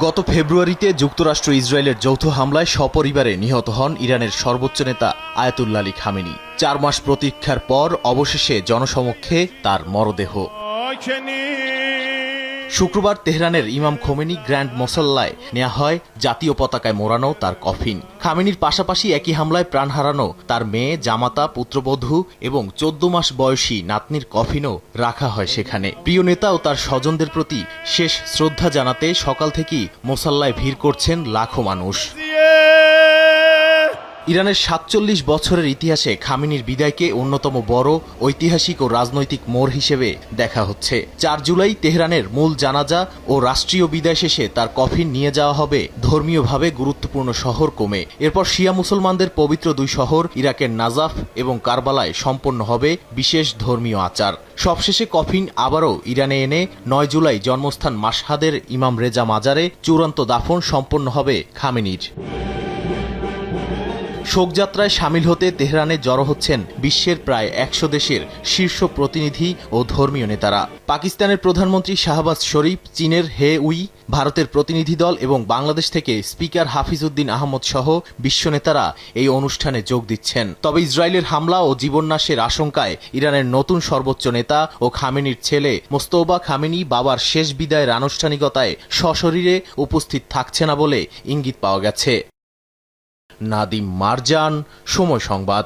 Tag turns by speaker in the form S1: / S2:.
S1: গত ফেব্রুয়ারিতে যুক্তরাষ্ট্র ইসরায়েলের যৌথ হামলায় সপরিবারে নিহত হন ইরানের সর্বোচ্চ নেতা আয়াতুল্লাহ আলী খামেনি। 4 মাস প্রতীক্ষার পর অবশেষে জনসমক্ষে তার মরদেহ। শুক্রবার তেহরানের ইমাম খোমেনি গ্র্যান্ড মোসাল্লায় নেওয়া হয় জাতীয় পতাকায় মোড়ানো তার কফিন। খামেনির পাশাপাশি একই হামলায় প্রাণ হারানো তার মেয়ে, জামাতা, পুত্রবধূ এবং 14 মাস বয়সী নাতনির কফিনও রাখা হয় সেখানে। প্রিয় নেতা ও তার স্বজনদের প্রতি শেষ শ্রদ্ধা জানাতে সকাল থেকেই মোসাল্লায় ভিড় করছেন লাখো মানুষ। ইরানের ৪৭ বছরের ইতিহাসে খামেনির বিদায়কে অন্যতম বড় ঐতিহাসিক ও রাজনৈতিক মোড় হিসেবে দেখা হচ্ছে। 4 জুলাই তেহরানের মূল জানাজা ও রাষ্ট্রীয় বিদায় শেষে তার কফিন নিয়ে যাওয়া হবে ধর্মীয়ভাবে গুরুত্বপূর্ণ শহর কোমে। এরপর শিয়া মুসলমানদের পবিত্র 2 শহর ইরাকের নাজাফ এবং কারবালায় সম্পন্ন হবে বিশেষ ধর্মীয় আচার। সবশেষে কফিন আবারও ইরানে এনে 9 জুলাই জন্মস্থান মাশহাদের ইমাম রেজা মাজারে চূড়ান্ত দাফন সম্পন্ন হবে খামেনির। শোকযাত্রায় সামিল হতে তেহরানে জড়ো হচ্ছেন বিশ্বের প্রায় 100 দেশের শীর্ষ প্রতিনিধি ও ধর্মীয় নেতারা। পাকিস্তানের প্রধানমন্ত্রী শাহবাজ শরীফ, চীনের হে উই, ভারতের প্রতিনিধি দল এবং বাংলাদেশ থেকে স্পিকার হাফিজউদ্দিন আহমদ সহ বিশ্ব নেতারা এই অনুষ্ঠানে যোগ দিচ্ছেন। তবে ইসরায়েলের হামলা ও জীবননাশের আশঙ্কায় ইরানের নতুন সর্বোচ্চ নেতা ও খামেনির ছেলে মোস্তফা খামেনি বাবার শেষ বিদায়ের আনুষ্ঠানিকতায় সশরীরে উপস্থিত থাকছে না বলে ইঙ্গিত পাওয়া গেছে। নাদিম মারজান, সময় সংবাদ।